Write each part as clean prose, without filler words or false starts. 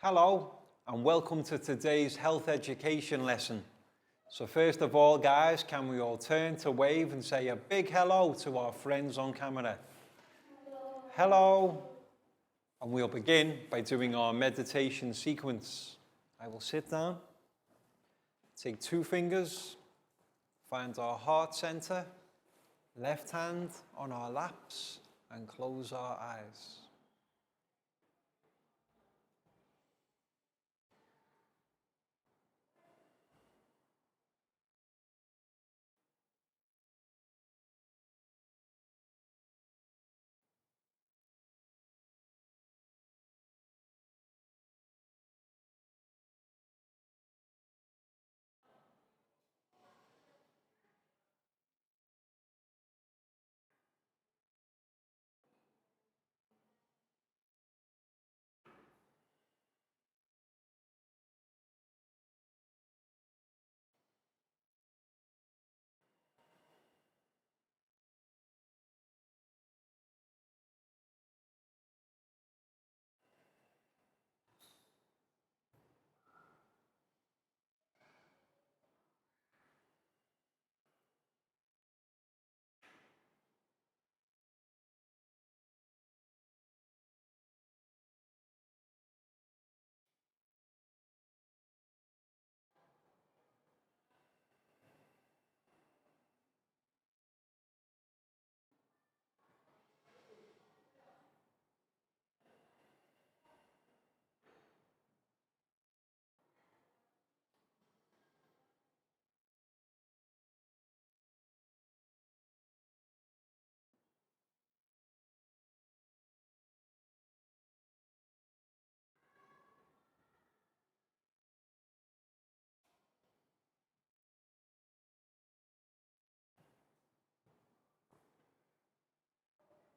Hello and welcome to today's health education lesson. So first of all guys, can we all turn to wave and say a big hello to our friends on camera? Hello. And we'll begin by doing our meditation sequence. I will sit down, take 2 fingers, find our heart center, left hand on our laps and close our eyes.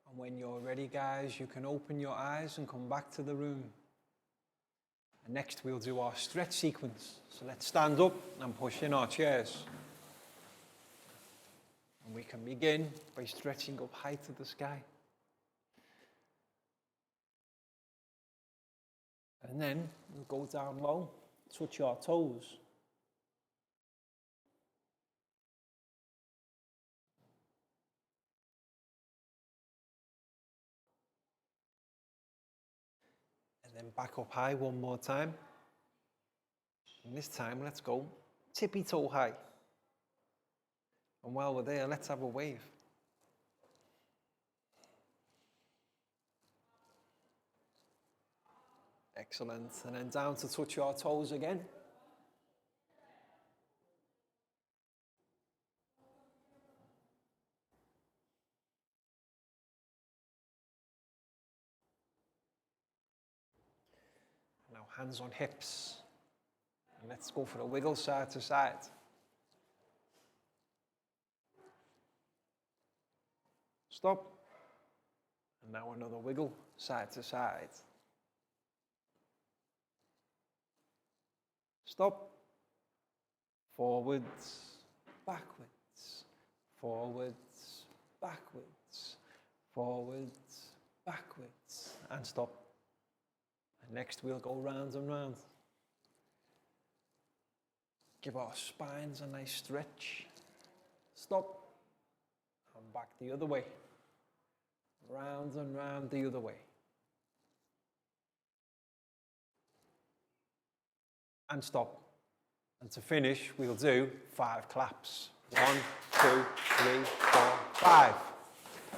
And when you're ready, guys, you can open your eyes and come back to the room. And next we'll do our stretch sequence. So let's stand up and push in our chairs. And we can begin by stretching up high to the sky. And then we'll go down low, touch our toes. And then back up high one more time. And this time, let's go tippy toe high. And while we're there, let's have a wave. Excellent. And then down to touch our toes again. Now hands on hips. And let's go for a wiggle side to side. Stop. And now another wiggle side to side. Stop. Forwards, backwards, forwards, backwards, forwards, backwards, and stop. And next we'll go round and round. Give our spines a nice stretch. Stop. And back the other way. Round and round the other way. And stop. And to finish, we'll do 5 claps. 1, 2, 3, 4, 5.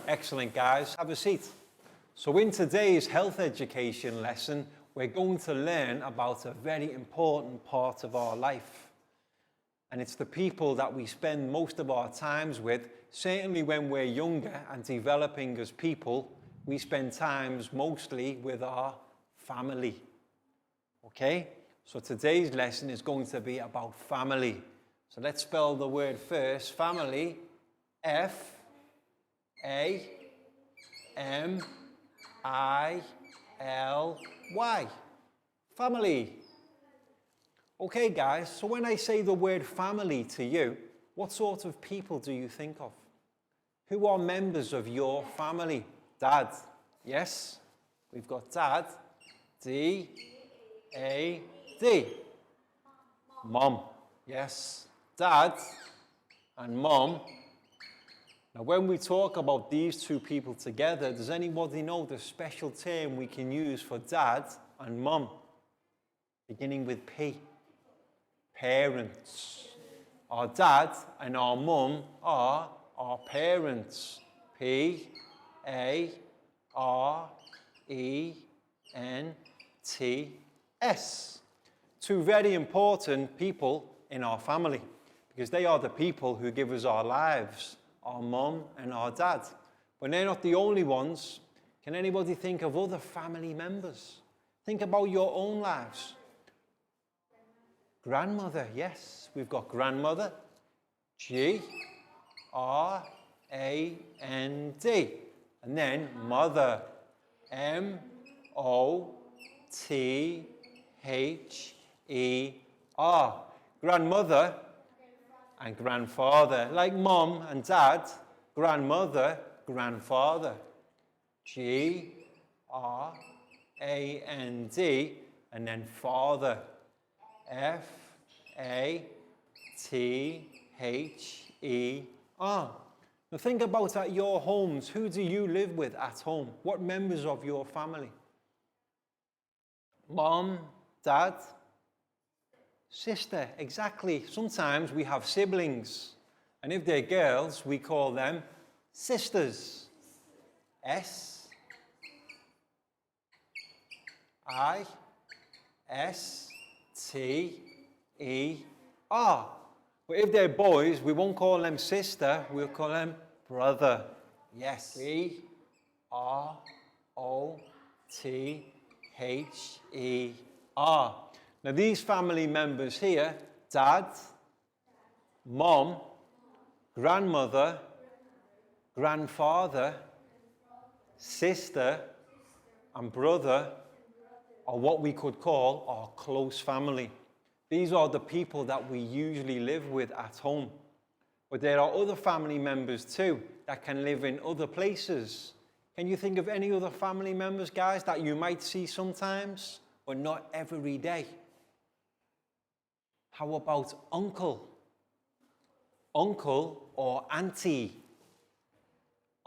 Excellent, guys. Have a seat. So in today's health education lesson, we're going to learn about a very important part of our life. And it's the people that we spend most of our times with. Certainly when we're younger and developing as people, we spend times mostly with our family. Okay? So today's lesson is going to be about family. So let's spell the word first. Family. F-A-M-I-L-Y. Family. Okay, guys, so when I say the word family to you, what sort of people do you think of? Who are members of your family? Dad. Yes? We've got Dad. D. Mom. Yes. Dad and mom. Now, when we talk about these two people together, does anybody know the special term we can use for dad and mom? Beginning with P. Parents. Our dad and our mum are our parents. P-A-R-E-N-T-S. Two very important people in our family because they are the people who give us our lives, our mum and our dad. But they're not the only ones. Can anybody think of other family members? Think about your own lives. Grandmother, yes, we've got grandmother. G-R-A-N-D. And then mother. M-O-T-H-E-R. Grandmother and grandfather. Like mom and dad, grandmother, grandfather. G-R-A-N-D. And then father. F-A-T-H-E-R. Now think about at your homes. Who do you live with at home? What members of your family? Mom, dad, sister, exactly. Sometimes we have siblings. And if they're girls, we call them sisters. S-I-S-T-E-R. But if they're boys, we won't call them sister, we'll call them brother. Yes. B-R-O-T-H-E-R. Now these family members here, dad, mom, grandmother, grandfather, sister, and brother, are what we could call our close family. These are the people that we usually live with at home. But there are other family members too that can live in other places. Can you think of any other family members, guys, that you might see sometimes, but not every day? How about uncle? Uncle or auntie?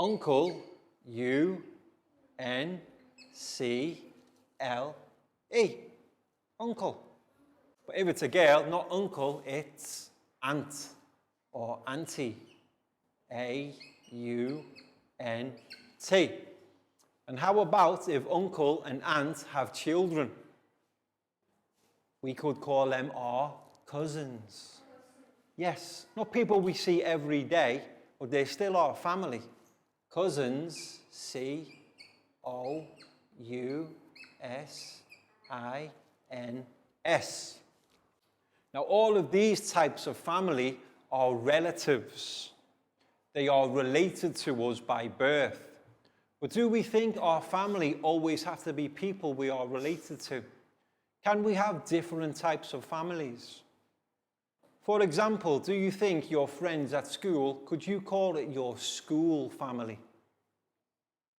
Uncle, U-N-C-L-E. Uncle. But if it's a girl, not uncle, it's aunt or auntie. A-U-N-T. And how about if uncle and aunt have children? We could call them our cousins. Yes, not people we see every day, but they're still our family. Cousins, C-O-U-S-I-N-S. Now, all of these types of family are relatives. They are related to us by birth. But do we think our family always have to be people we are related to? Can we have different types of families? For example, do you think your friends at school, could you call it your school family?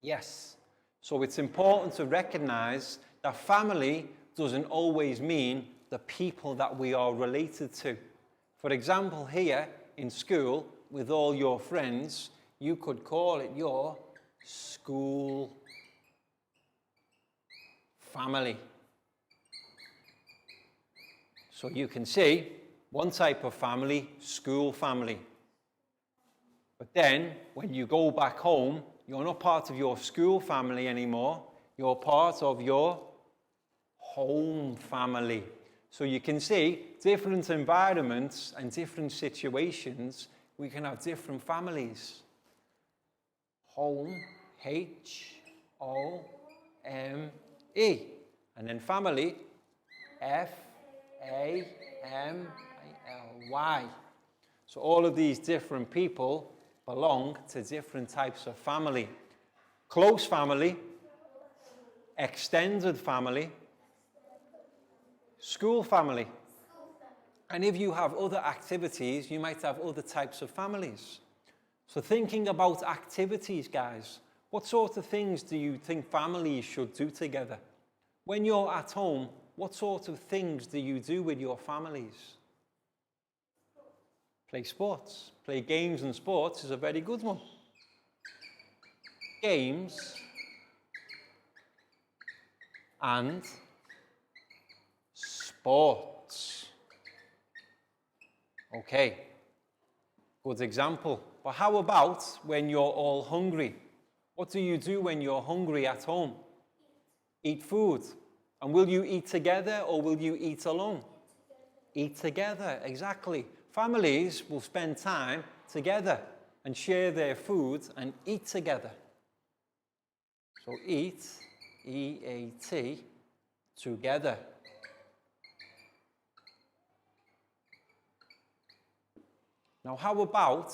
Yes. So it's important to recognize that family doesn't always mean the people that we are related to. For example, here in school, with all your friends, you could call it your school family. So you can see one type of family, school family. But then, when you go back home, you're not part of your school family anymore. You're part of your home family. So you can see different environments and different situations, we can have different families. Home, H-O-M-E. And then family, F-A-M-I-L-Y. So all of these different people belong to different types of family. Close family, extended family, school family. And if you have other activities, you might have other types of families. So thinking about activities, guys, what sort of things do you think families should do together? When you're at home, what sort of things do you do with your families? Play sports. Play games and sports is a very good one. Games and sports. Okay, good example. But how about when you're all hungry? What do you do when you're hungry at home? Eat food. And will you eat together or will you eat alone? Eat together, exactly. Families will spend time together and share their food and eat together. So eat, E-A-T, together. Now, how about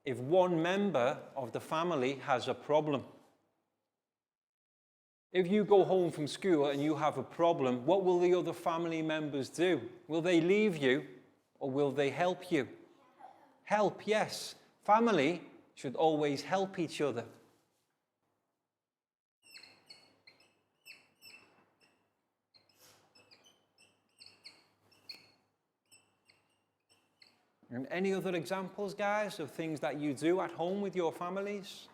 if one member of the family has a problem? If you go home from school and you have a problem, what will the other family members do? Will they leave you or will they help you? Help, yes. Family should always help each other. And any other examples, guys, of things that you do at home with your families?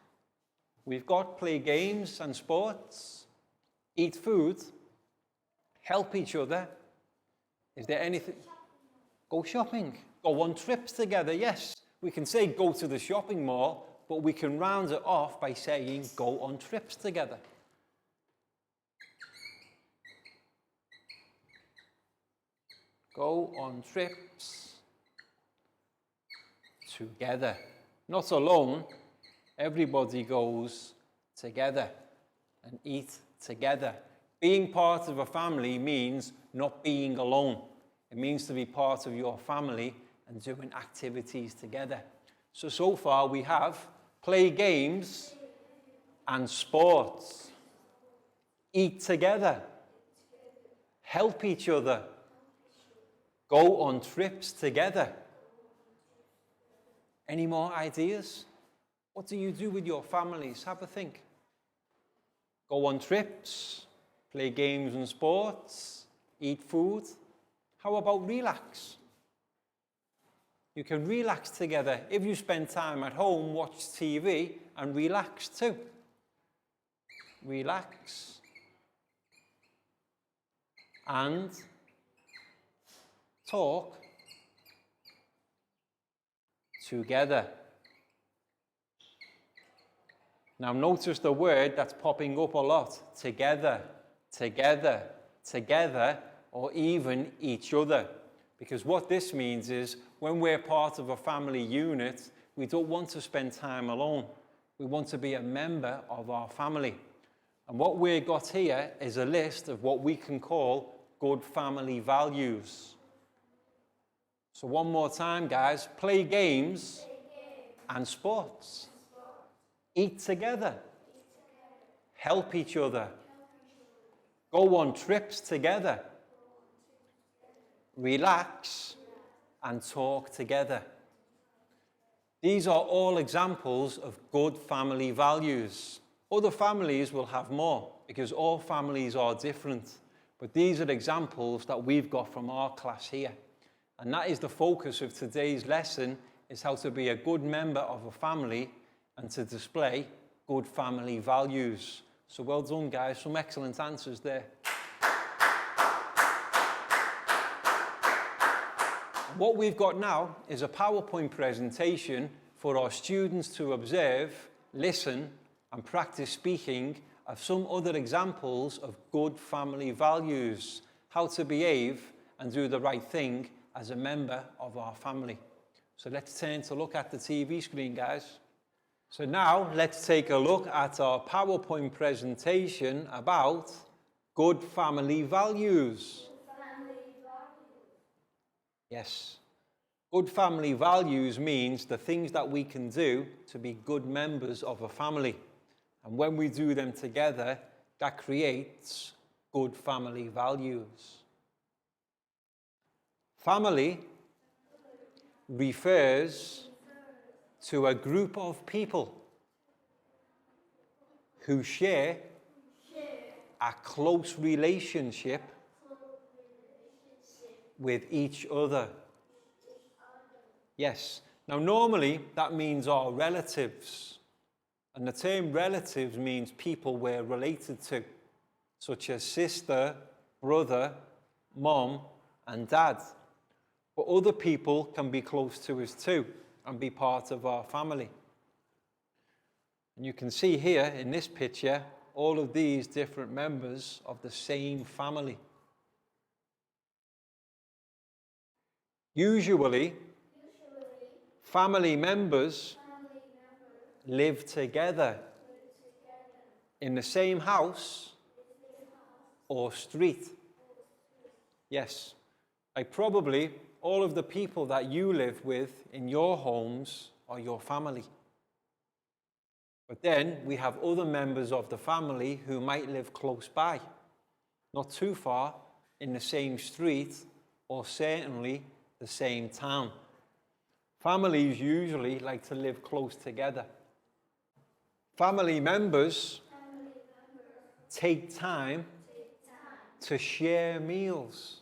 We've got play games and sports, eat food, help each other. Is there anything? Go shopping. Go on trips together, yes. We can say go to the shopping mall, but we can round it off by saying go on trips together. Go on trips together. Not alone, everybody goes together and eat together. Being part of a family means not being alone. It means to be part of your family and doing activities together. So far we have play games and sports. Eat together. Help each other. Go on trips together. Any more ideas? What do you do with your families? Have a think. Go on trips, play games and sports, eat food. How about relax? You can relax together. If you spend time at home, watch TV and relax too. Relax. And talk together. Now notice the word that's popping up a lot. Together, together, together, or even each other. Because what this means is when we're part of a family unit, we don't want to spend time alone. We want to be a member of our family. And what we've got here is a list of what we can call good family values. So one more time, guys. Play games and sports. Eat together. Help each other. Go on trips together. Relax and talk together. These are all examples of good family values. Other families will have more because all families are different. But these are examples that we've got from our class here. And that is the focus of today's lesson, is how to be a good member of a family and to display good family values. So well done, guys. Some excellent answers there. What we've got now is a PowerPoint presentation for our students to observe, listen, and practice speaking of some other examples of good family values, how to behave and do the right thing as a member of our family. So let's turn to look at the TV screen, guys. So now let's take a look at our PowerPoint presentation about good family values. Yes. Good family values means the things that we can do to be good members of a family. And when we do them together, that creates good family values. Family refers to a group of people who share a close relationship with each other. Yes. Now, normally, that means our relatives. And the term relatives means people we're related to, such as sister, brother, mom, and dad. But other people can be close to us too and be part of our family. And you can see here in this picture all of these different members of the same family. Usually family members live together in the same house or street. Yes, like probably all of the people that you live with in your homes are your family. But then we have other members of the family who might live close by, not too far, in the same street or certainly the same town. Families usually like to live close together. Family members take time to share meals.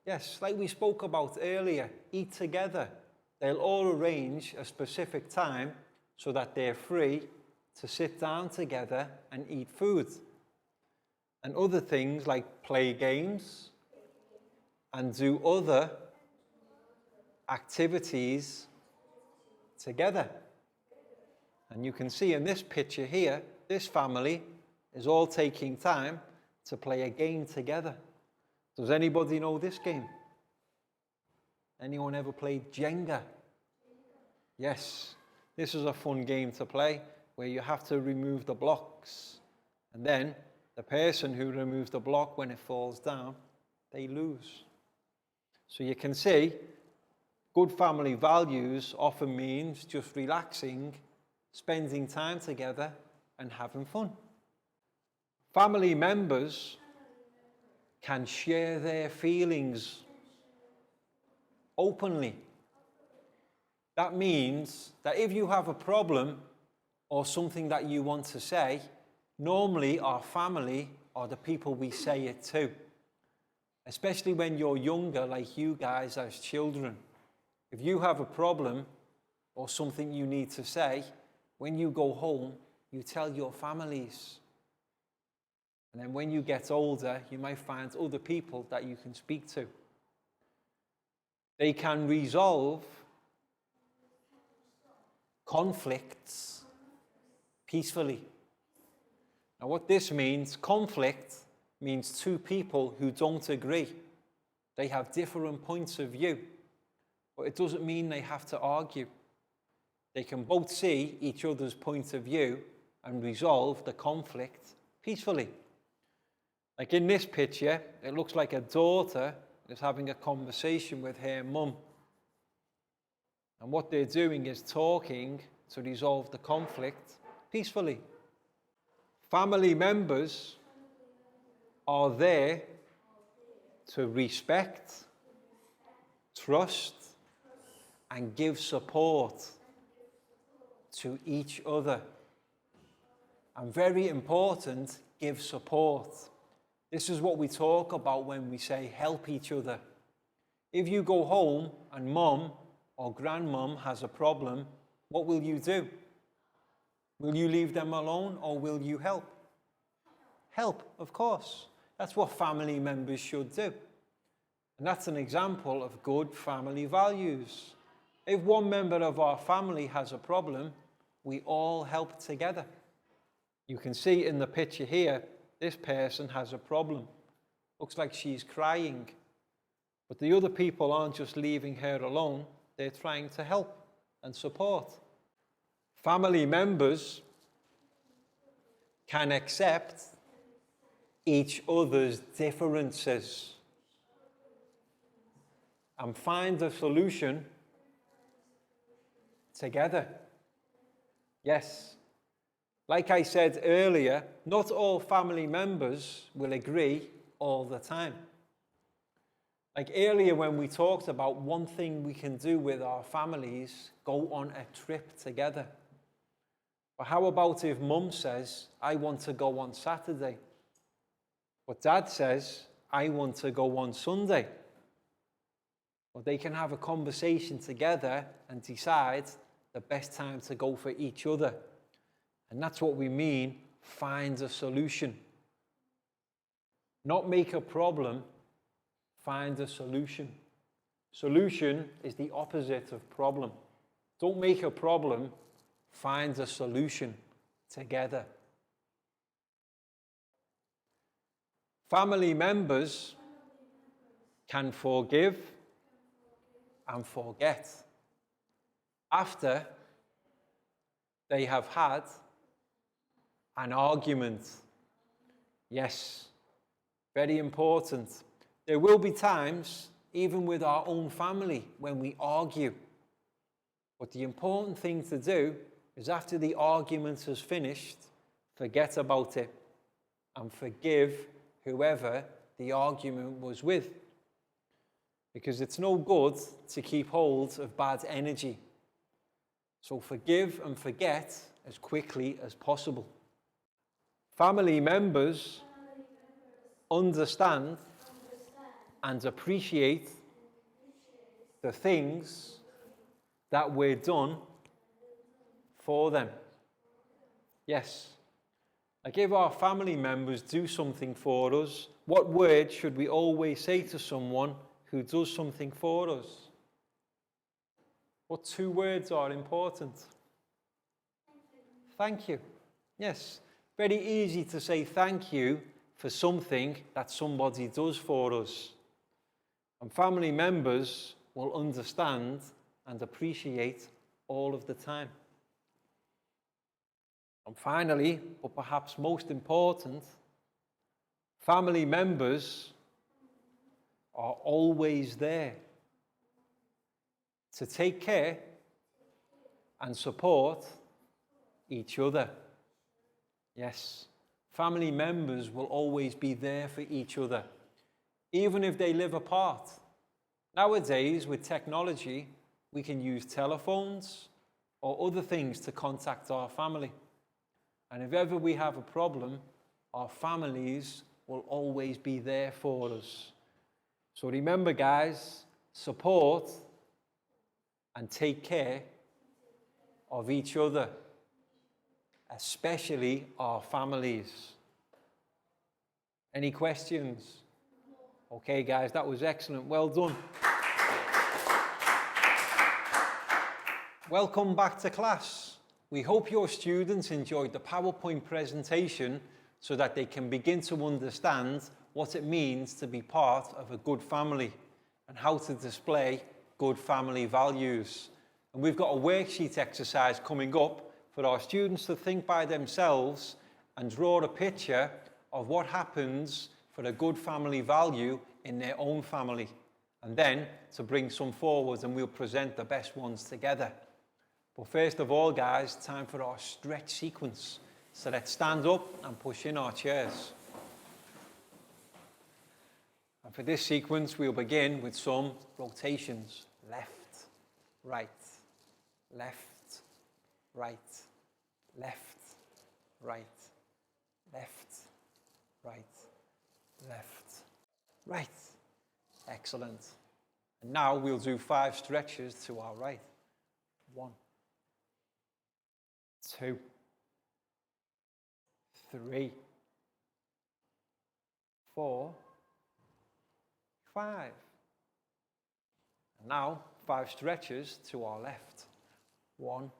Yes, like we spoke about earlier, eat together. They'll all arrange a specific time so that they're free to sit down together and eat food. And other things like play games and do other activities together. And you can see in this picture here, this family is all taking time to play a game together. Does anybody know this game? Anyone ever played Jenga? Yes, this is a fun game to play where you have to remove the blocks. And then the person who removes the block when it falls down, they lose. So you can see good family values often means just relaxing, spending time together and having fun. Family members can share their feelings openly. That means that if you have a problem or something that you want to say, normally our family are the people we say it to. Especially when you're younger, like you guys as children. If you have a problem or something you need to say, when you go home, you tell your families. And then when you get older, you might find other people that you can speak to. They can resolve conflicts peacefully. Now what this means, conflict means two people who don't agree. They have different points of view, but it doesn't mean they have to argue. They can both see each other's point of view and resolve the conflict peacefully. Like in this picture, it looks like a daughter is having a conversation with her mum. And what they're doing is talking to resolve the conflict peacefully. Family members are there to respect, trust, and give support to each other. And very important, give support. This is what we talk about when we say help each other. If you go home and mum or grandmum has a problem, what will you do? Will you leave them alone or will you help? Help, of course. That's what family members should do. And that's an example of good family values. If one member of our family has a problem, we all help together. You can see in the picture here, this person has a problem. Looks like she's crying. But the other people aren't just leaving her alone, they're trying to help and support. Family members can accept each other's differences and find a solution together. Yes. Like I said earlier, not all family members will agree all the time. Like earlier when we talked about one thing we can do with our families, go on a trip together. But how about if mum says, I want to go on Saturday, but dad says, I want to go on Sunday? Or they can have a conversation together and decide the best time to go for each other. And that's what we mean, find a solution. Not make a problem, find a solution. Solution is the opposite of problem. Don't make a problem, find a solution together. Family members can forgive and forget after they have had an argument. Yes, very important. There will be times, even with our own family, when we argue. But the important thing to do is after the argument has finished, forget about it and forgive whoever the argument was with. Because it's no good to keep hold of bad energy. So forgive and forget as quickly as possible. Family members understand and appreciate the things that were done for them. Yes. Like if our family members do something for us, what word should we always say to someone who does something for us? What 2 words are important? Thank you. Yes. Very easy to say thank you for something that somebody does for us. And family members will understand and appreciate all of the time. And finally, but perhaps most important, family members are always there to take care and support each other. Yes, family members will always be there for each other, even if they live apart. Nowadays, with technology, we can use telephones or other things to contact our family. And if ever we have a problem, our families will always be there for us. So remember, guys, support and take care of each other, especially our families. Any questions? Okay, guys, that was excellent. Well done. Welcome back to class. We hope your students enjoyed the PowerPoint presentation so that they can begin to understand what it means to be part of a good family and how to display good family values. And we've got a worksheet exercise coming up for our students to think by themselves and draw a picture of what happens for a good family value in their own family, and then to bring some forward and we'll present the best ones together. But first of all, guys, time for our stretch sequence. So let's stand up and push in our chairs. And for this sequence, we'll begin with some rotations. Left, right, left, right, left, right, left, right, left, right. Excellent. And now we'll do 5 stretches to our right. 1, 2, 3, 4, 5. And now 5 stretches to our left. 1,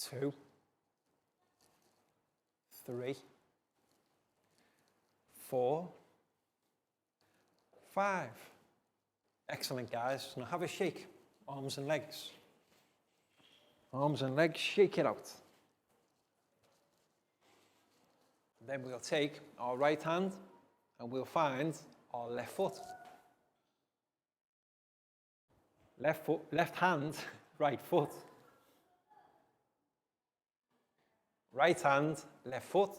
2, 3, 4, 5. Excellent, guys. Now have a shake. Arms and legs. Arms and legs, shake it out. Then we'll take our right hand and we'll find our left foot. Left foot, left hand, right foot. Right hand, left foot.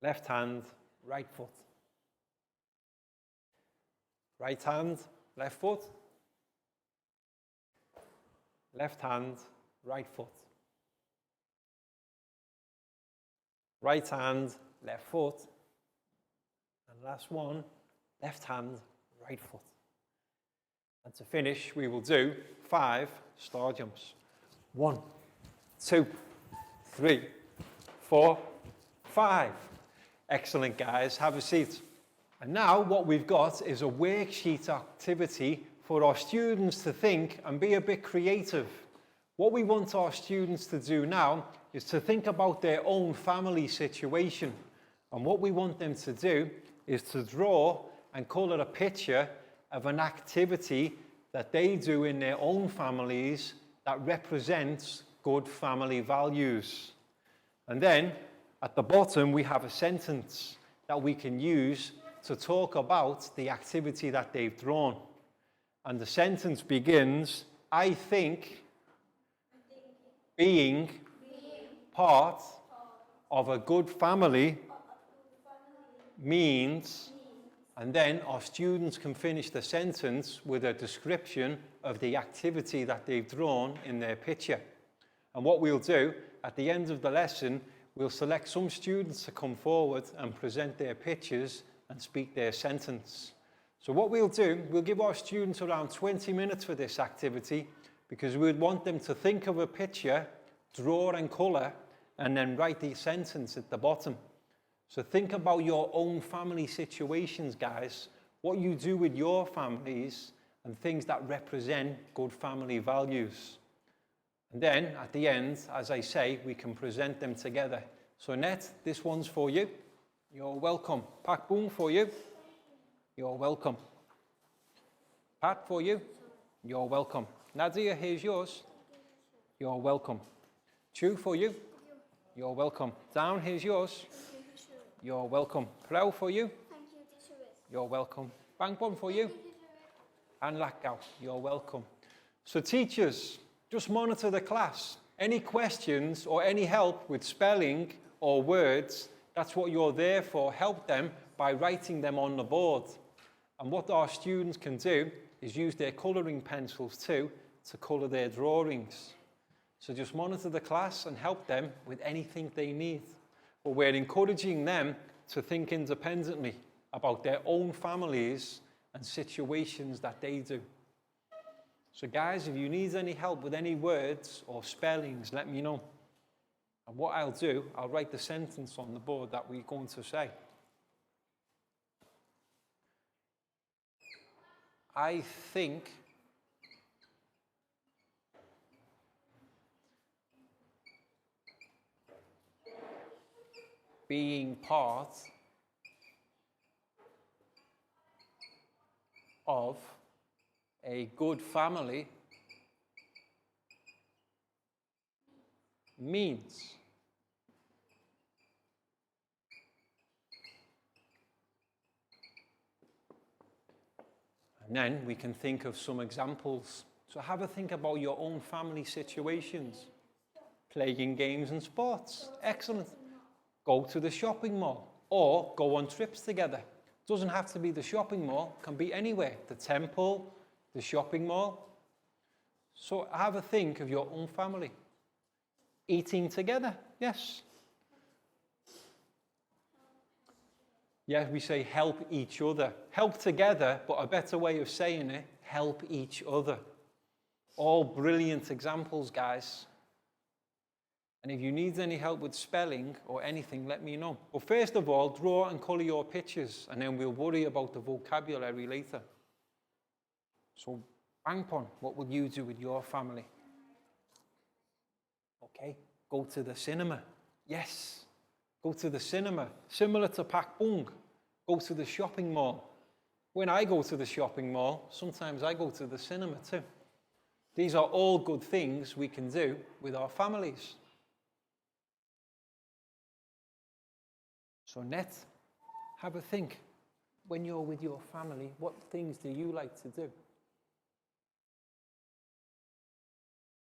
Left hand, right foot. Right hand, left foot. Left hand, right foot. Right hand, left foot. And last one, left hand, right foot. And to finish, we will do 5 star jumps. 1, 2, 3, 4, 5. Excellent, guys. Have a seat. And now what we've got is a worksheet activity for our students to think and be a bit creative. What we want our students to do now is to think about their own family situation. And what we want them to do is to draw and colour a picture of an activity that they do in their own families that represents good family values. And then at the bottom we have a sentence that we can use to talk about the activity that they've drawn. And the sentence begins, I think being part of a good family means, and then our students can finish the sentence with a description of the activity that they've drawn in their picture. And what we'll do at the end of the lesson, we'll select some students to come forward and present their pictures and speak their sentence. So what we'll do, we'll give our students around 20 minutes for this activity because we'd want them to think of a picture, draw and colour, and then write the sentence at the bottom. So think about your own family situations, guys, what you do with your families and things that represent good family values. And then at the end, as I say, we can present them together. So Annette, this one's for you. You're welcome. Pak Boom for you. You're welcome. Pat for you. You're welcome. Nadia, here's yours. You're welcome. Chu for you. You're welcome. Down, here's yours. You're welcome. Prau for you. You're welcome. Bangpon for you. And Lakgao, you're welcome. So teachers, just monitor the class. Any questions or any help with spelling or words, that's what you're there for. Help them by writing them on the board. And what our students can do is use their colouring pencils too to colour their drawings. So just monitor the class and help them with anything they need. But we're encouraging them to think independently about their own families and situations that they do. So guys, if you need any help with any words or spellings, let me know. And what I'll do, I'll write the sentence on the board that we're going to say. I think being part of a good family means. And then we can think of some examples. So have a think about your own family situations. Playing games and sports. Excellent. Go to the shopping mall or go on trips together. Doesn't have to be the shopping mall, can be anywhere. The temple, the shopping mall. So have a think of your own family. Eating together, yes. Yeah, we say help each other. Help together, but a better way of saying it, help each other. All brilliant examples, guys. And if you need any help with spelling or anything, let me know. But first of all, draw and colour your pictures, and then we'll worry about the vocabulary later. So, Bangpon, what will you do with your family? Okay, go to the cinema. Yes, go to the cinema. Similar to Pak Bung, go to the shopping mall. When I go to the shopping mall, sometimes I go to the cinema too. These are all good things we can do with our families. So Net, have a think. When you're with your family, what things do you like to do?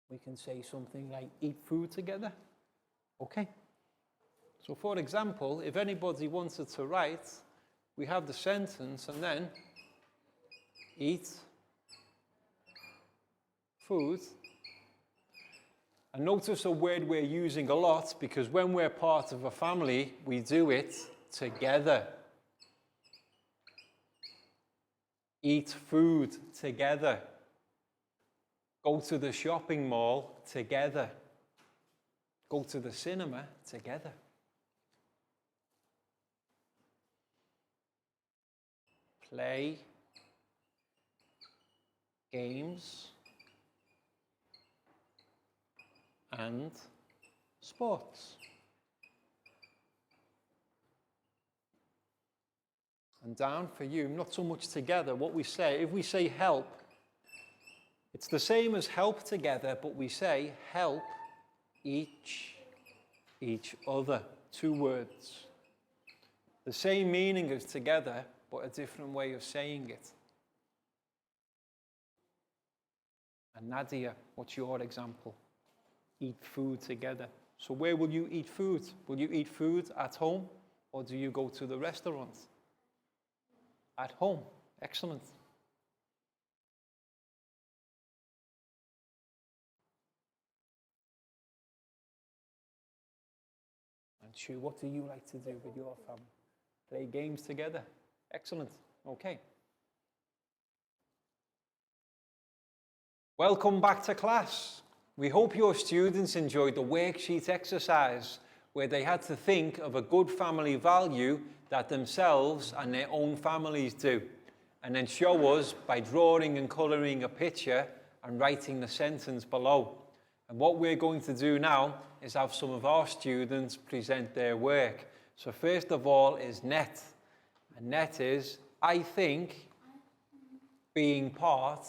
We can say something like eat food together. Okay. So for example, if anybody wanted to write, we have the sentence and then eat food. And notice a word we're using a lot because when we're part of a family, we do it together. Eat food together. Go to the shopping mall together. Go to the cinema together. Play games and sports. And down for you, not so much together. What we say, if we say help, it's the same as help together, but we say help each other. 2 words. The same meaning as together, but a different way of saying it. And Nadia, what's your example? Eat food together. So where will you eat food? Will you eat food at home, or do you go to the restaurant? At home. Excellent. And Shu, what do you like to do with your family? Play games together. Excellent. Okay. Welcome back to class. We hope your students enjoyed the worksheet exercise where they had to think of a good family value that themselves and their own families do, and then show us by drawing and colouring a picture and writing the sentence below. And what we're going to do now is have some of our students present their work. So first of all is Net. And Net is, I think being part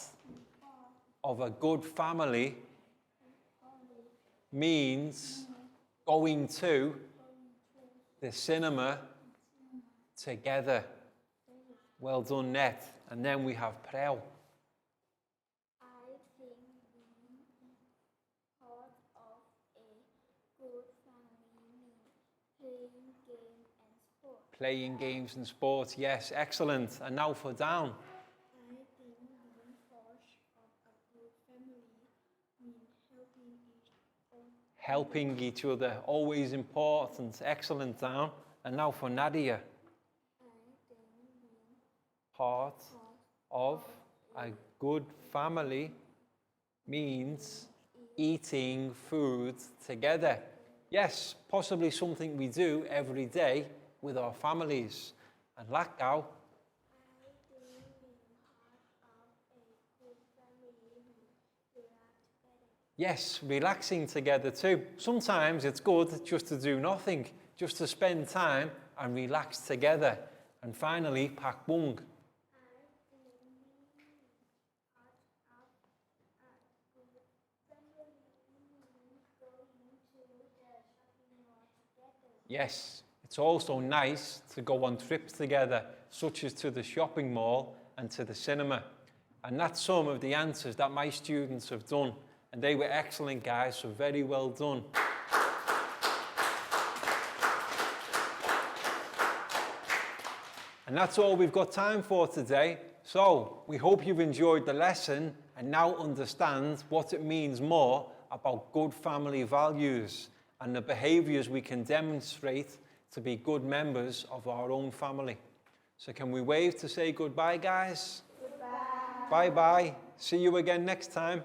of a good family means going to the cinema together. Well done, Net. And then we have Prel. I think being part of a good family means playing games and sports. Playing games and sports, yes, excellent. And now for Down. I think being part of a good family means Helping each other, always important. Excellent, Down. And now for Nadia. I think being Part of a good family means eating food together. Yes, possibly something we do every day with our families. And Lakgao. I think being part of a good family means relax together. Yes, relaxing together too. Sometimes it's good just to do nothing, just to spend time and relax together. And finally, Pak Bung. Yes, it's also nice to go on trips together, such as to the shopping mall and to the cinema. And that's some of the answers that my students have done. And they were excellent, guys, so very well done. And that's all we've got time for today. So we hope you've enjoyed the lesson and now understand what it means more about good family values and the behaviours we can demonstrate to be good members of our own family. So can we wave to say goodbye, guys? Goodbye. Bye-bye. See you again next time.